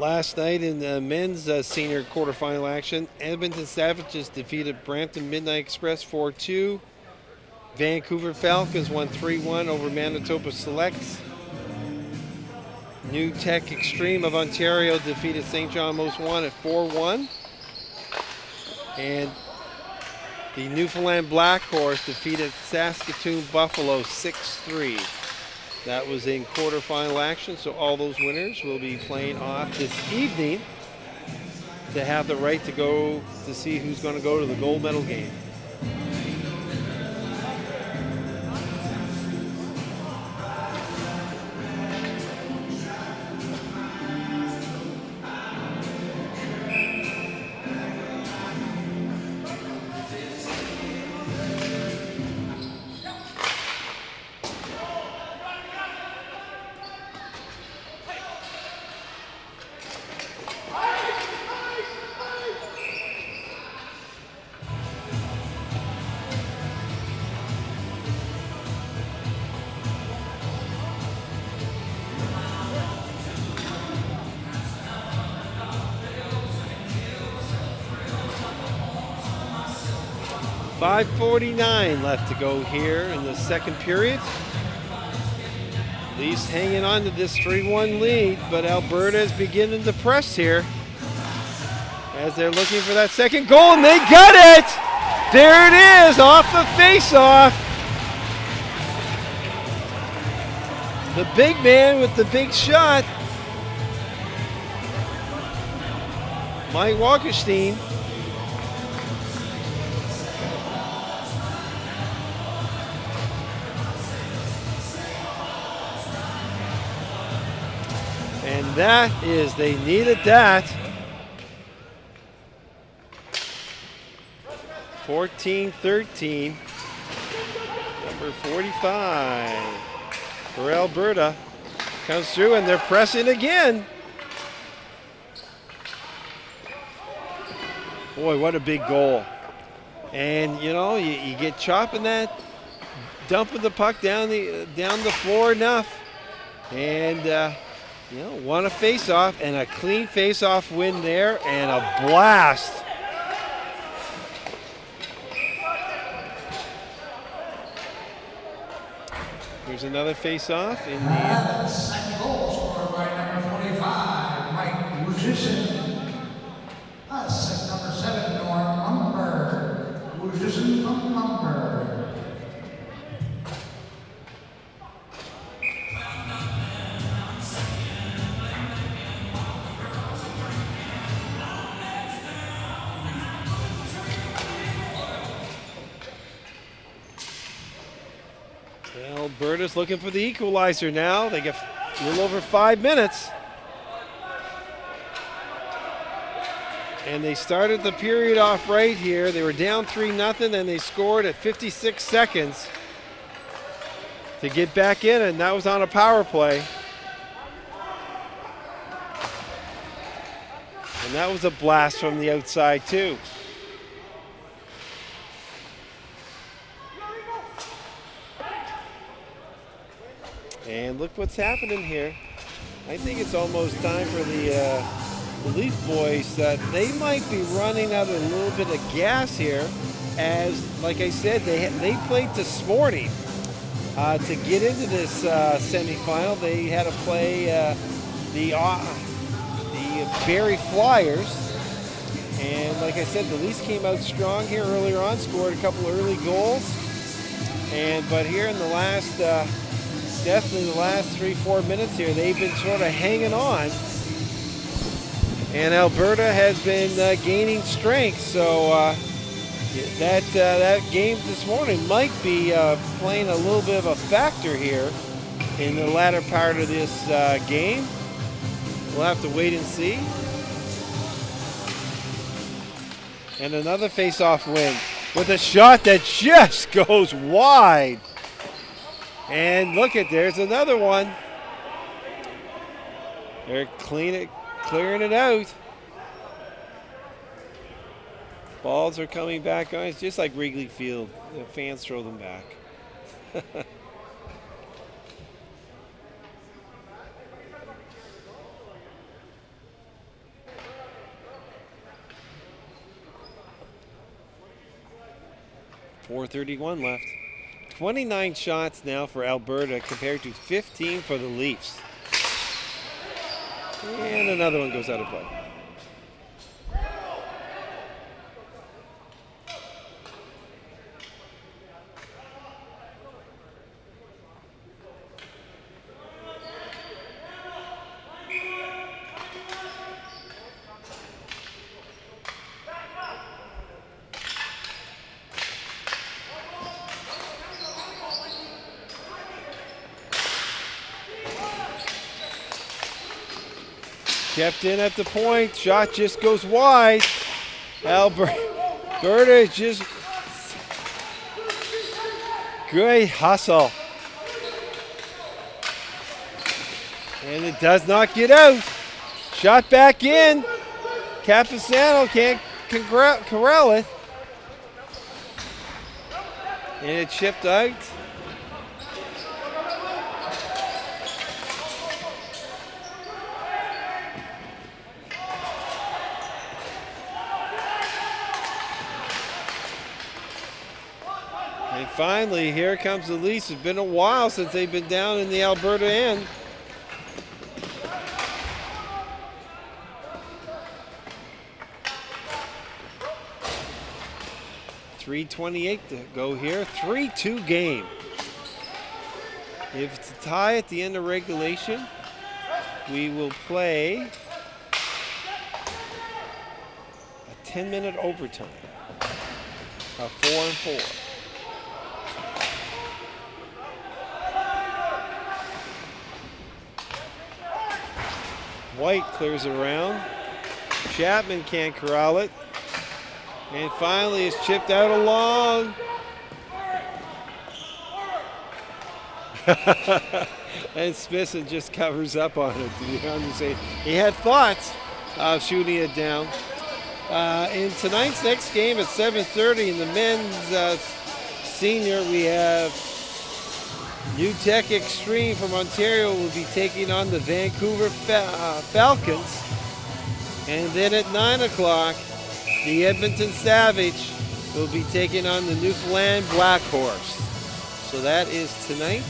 A: Last night in the men's senior quarterfinal action, Edmonton Savages defeated Brampton Midnight Express 4-2. Vancouver Falcons won 3-1 over Manitoba Selects. New Tech Extreme of Ontario defeated St. John Most One at 4-1. And the Newfoundland Black Horse defeated Saskatoon Buffalo 6-3. That was in quarterfinal action, so all those winners will be playing off this evening to have the right to go to see who's going to go to the gold medal game. .549 left to go here in the second period. Leafs hanging on to this 3-1 lead, but Alberta is beginning to press here as they're looking for that second goal, and they got it! There it is, off the face-off. The big man with the big shot, Mike Walkerstein. And that is, they needed that. 14-13. Number 45 for Alberta comes through, and they're pressing again. Boy, what a big goal. And you know, you get chopping that, dumping the puck down the floor enough, and you know, won a face-off, and a clean face-off win there, and a blast. Here's another face-off in the
B: second goal scored by number 45, Mike Wujicin. Assist number 7, Norm Lumber. Wujicin from Lumber.
A: Alberta's looking for the equalizer now. They get a little over 5 minutes. And they started the period off right here. They were down 3-0, and they scored at 56 seconds to get back in, and that was on a power play. And that was a blast from the outside too. And look what's happening here. I think it's almost time for the Leaf boys that they might be running out a little bit of gas here, as, like I said, they played this morning to get into this semifinal. They had to play the Barrie Flyers, and like I said, the Leafs came out strong here earlier on, scored a couple early goals, but here in the last. Definitely the last 3-4 minutes here, they've been sort of hanging on. And Alberta has been gaining strength, so that game this morning might be playing a little bit of a factor here in the latter part of this game. We'll have to wait and see. And another face-off win with a shot that just goes wide. And look at, there's another one. They're clearing it out. Balls are coming back on. It's just like Wrigley Field. The fans throw them back. 4:31 left. 29 shots now for Alberta compared to 15 for the Leafs. And another one goes out of play. Kept in at the point. Shot just goes wide. Alberta is just great hustle. And it does not get out. Shot back in. Capasano can't corral it. And it chipped out. And finally, here comes the Leafs. It's been a while since they've been down in the Alberta end. .328 to go here. 3-2 game. If it's a tie at the end of regulation, we will play a 10-minute overtime. A 4-4. White clears it around. Chapman can't corral it. And finally it's chipped out along. And Smithson just covers up on it, to be honest. He had thoughts of shooting it down. In tonight's next game at 7:30 in the men's senior, we have New Tech Extreme from Ontario will be taking on the Vancouver Falcons. And then at 9 o'clock, the Edmonton Savage will be taking on the Newfoundland Black Horse. So that is tonight.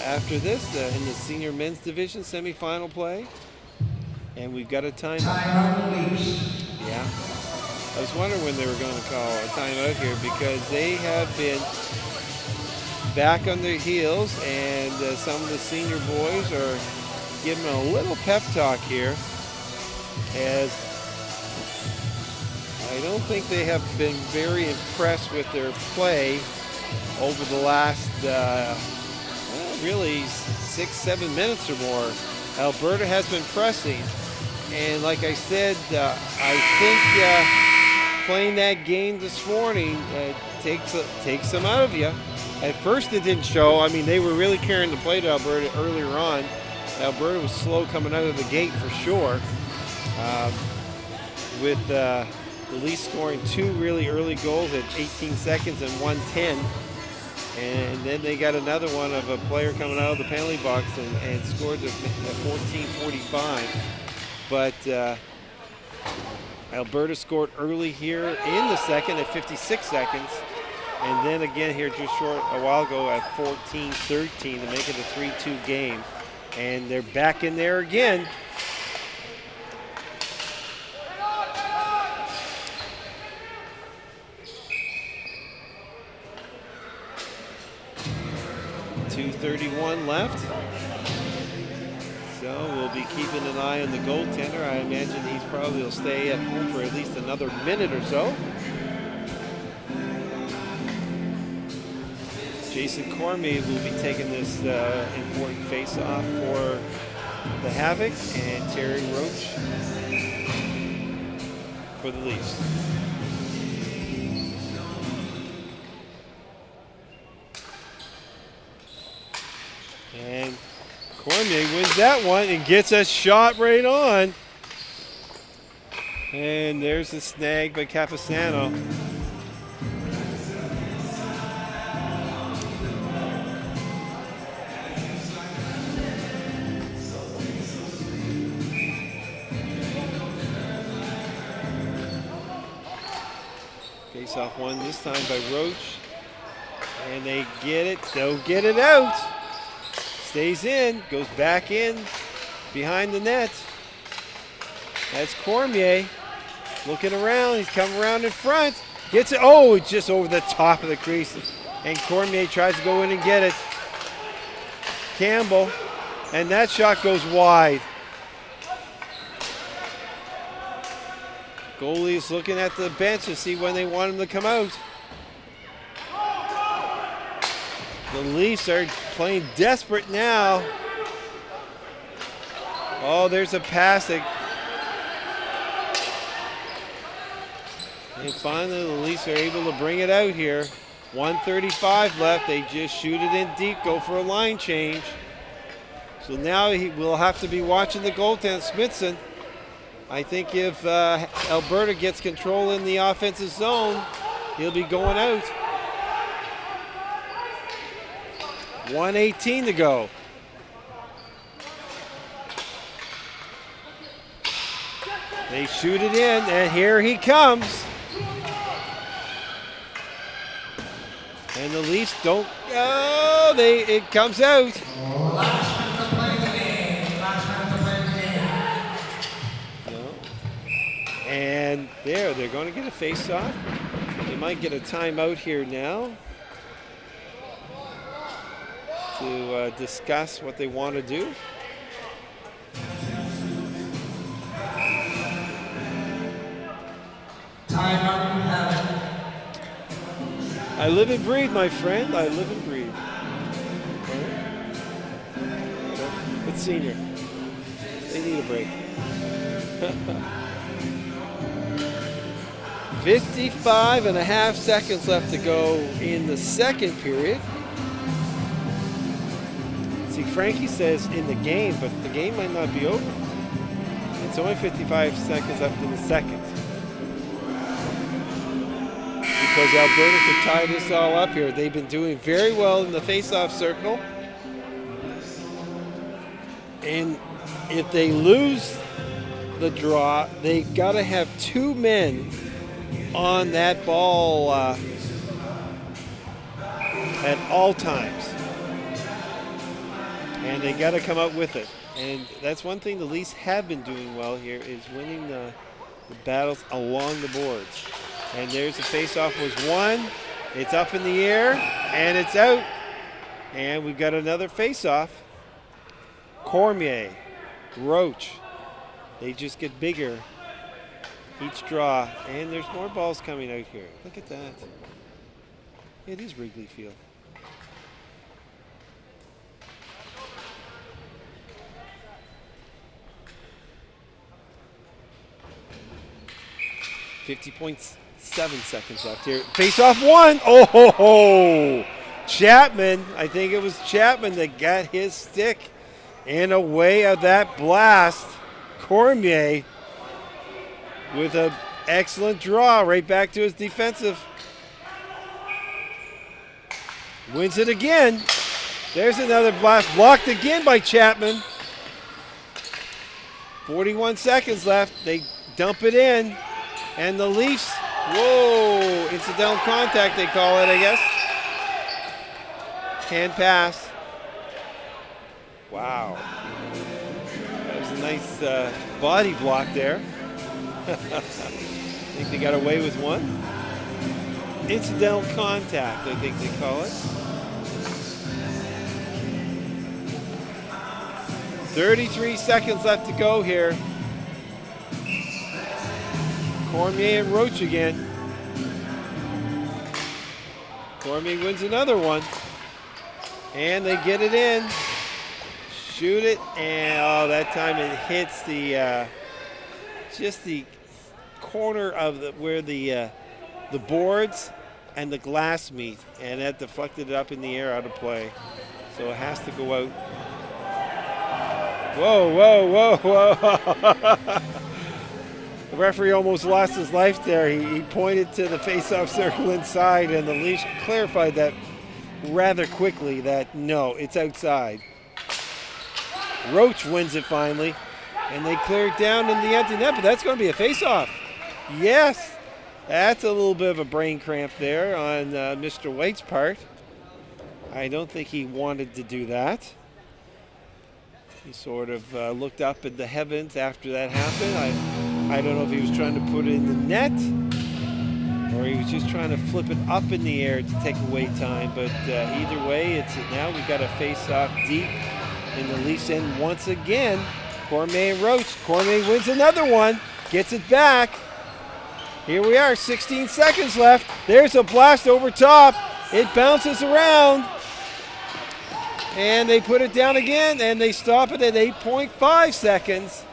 A: After this, in the senior men's division semifinal play. And we've got a timeout. Yeah. I was wondering when they were going to call a timeout here because they have been back on their heels, and some of the senior boys are giving a little pep talk here, as I don't think they have been very impressed with their play over the last really 6-7 minutes or more. Alberta has been pressing, and like I said, I think playing that game this morning takes some out of you. At first it didn't show. I mean, they were really carrying the play to Alberta earlier on. Alberta was slow coming out of the gate for sure, with the Leafs scoring 2 really early goals at 18 seconds and 1:10. And then they got another one of a player coming out of the penalty box and scored at 14:45. But Alberta scored early here in the second at 56 seconds. And then again here just short a while ago at 14:13 to make it a 3-2 game. And they're back in there again. .231 left. So we'll be keeping an eye on the goaltender. I imagine he's probably will stay at home for at least another minute or so. Jason Cormier will be taking this important face-off for the Havoc, and Terry Roach for the Leafs. And Cormier wins that one and gets a shot right on. And there's the snag by Capasano. Face-off won this time by Roach. And they get it. They'll get it out. Stays in. Goes back in. Behind the net. That's Cormier. Looking around. He's coming around in front. Gets it. Oh, it's just over the top of the crease. And Cormier tries to go in and get it. Campbell. And that shot goes wide. Goalie's looking at the bench to see when they want him to come out. The Leafs are playing desperate now. Oh, there's a pass. And finally, the Leafs are able to bring it out here. 1:35 left. They just shoot it in deep, go for a line change. So now he will have to be watching the goaltender, Smithson. I think if Alberta gets control in the offensive zone, he'll be going out. 1:18 to go. They shoot it in, and here he comes. And the Leafs don't. Oh, it comes out.
B: Last minute to play the game. Last minute to play the game.
A: No. And they're going to get a face-off. They might get a timeout here now to discuss what they want to do.
B: Timeout, you have it.
A: I live and breathe, my friend. I live and breathe. It's senior. They need a break. 55.5 seconds left to go in the second period. See, Frankie says in the game, but the game might not be over. It's only 55 seconds left in the second. Because Alberta could tie this all up here. They've been doing very well in the face-off circle. And if they lose the draw, they've got to have two men on that ball at all times. And they got to come up with it. And that's one thing the Leafs have been doing well here, is winning the battles along the boards. And there's the face-off was won. It's up in the air, and it's out. And we've got another face-off. Cormier, Roach. They just get bigger each draw. And there's more balls coming out here. Look at that. It is Wrigley Field. .7 seconds left here. Face off one. Oh, ho, ho. Chapman. I think it was Chapman that got his stick in a way of that blast. Cormier with an excellent draw right back to his defensive. Wins it again. There's another blast. Blocked again by Chapman. 41 seconds left. They dump it in. And the Leafs, whoa, incidental contact they call it, I guess. Hand pass. Wow. That was a nice body block there. I think they got away with one. Incidental contact, I think they call it. 33 seconds left to go here. Cormier and Roach again. Cormier wins another one. And they get it in. Shoot it, and oh, that time it hits the just the corner of where the boards and the glass meet, and that deflected it up in the air out of play. So it has to go out. Whoa, whoa, whoa, whoa. The referee almost lost his life there. He pointed to the face-off circle inside, and the Leafs clarified that rather quickly that no, it's outside. Roach wins it finally, and they clear it down in the empty net, but that's going to be a face-off. Yes, That's a little bit of a brain cramp there on Mr. White's part. I don't think he wanted to do that. He sort of looked up at the heavens after that happened. I don't know if he was trying to put it in the net or he was just trying to flip it up in the air to take away time. But either way, it's now we've got a face-off deep in the Leafs end once again. Cormier and Roach. Cormier wins another one, gets it back. Here we are, 16 seconds left. There's a blast over top. It bounces around. And they put it down again, and they stop it at 8.5 seconds.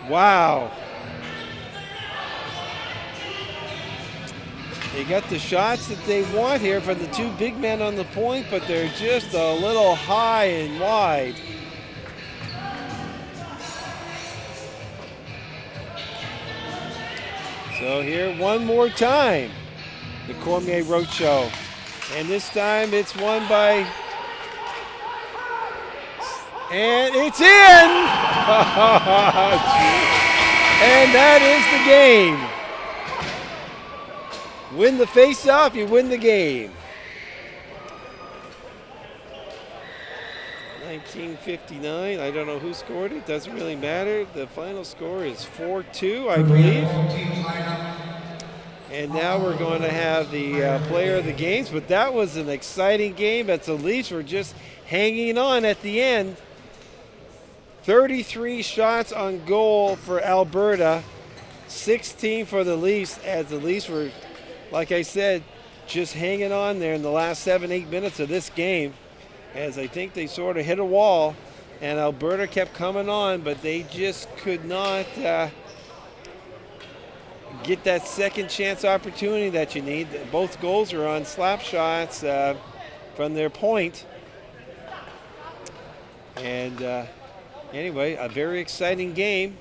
A: Wow. They got the shots that they want here from the two big men on the point, but they're just a little high and wide. So here one more time, the Cormier Roach Show. And this time it's won by, and it's in! And that is the game. Win the face-off, you win the game. 1959, I don't know who scored it, doesn't really matter. The final score is 4-2, I believe. And now we're going to have the player of the games, but that was an exciting game as the Leafs were just hanging on at the end. 33 shots on goal for Alberta, 16 for the Leafs, as the Leafs were, like I said, just hanging on there in the last 7-8 minutes of this game, as I think they sort of hit a wall, and Alberta kept coming on, but they just could not get that second chance opportunity that you need. Both goals are on slap shots from their point. And anyway, a very exciting game.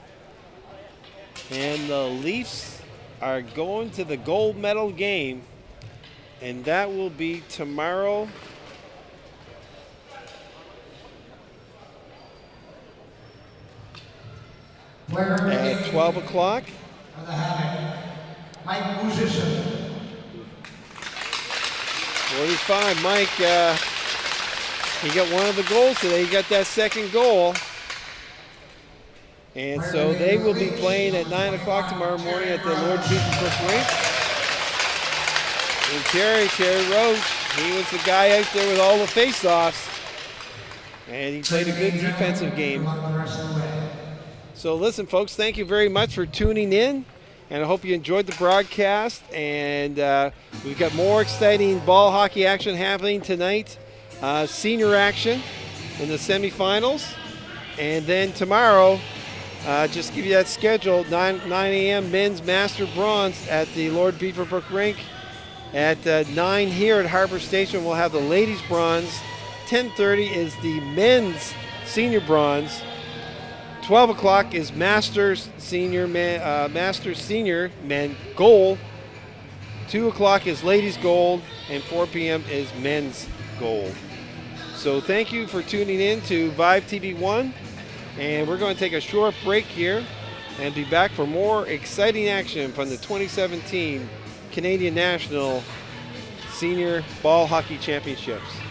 A: And the Leafs are going to the gold medal game, and that will be tomorrow at 12 o'clock.
B: For the Havoc, Mike Musician.
A: 45, Mike, he got one of the goals today. He got that second goal. And so they will be playing at 9 o'clock tomorrow morning at the Lord Beaver Rink. And Terry Roach, he was the guy out there with all the face-offs. And he played a good defensive game. So listen, folks, thank you very much for tuning in. And I hope you enjoyed the broadcast. And we've got more exciting ball hockey action happening tonight. Senior action in the semifinals. And then tomorrow, just give you that schedule, 9 a.m. men's master bronze at the Lord Beaverbrook Rink. At 9 here at Harbor Station, we'll have the ladies bronze. 10:30 is the men's senior bronze. 12 o'clock is Masters Senior Men Gold. 2 o'clock is Ladies Gold, and 4 p.m. is Men's Gold. So thank you for tuning in to Vibe TV1, and we're going to take a short break here and be back for more exciting action from the 2017 Canadian National Senior Ball Hockey Championships.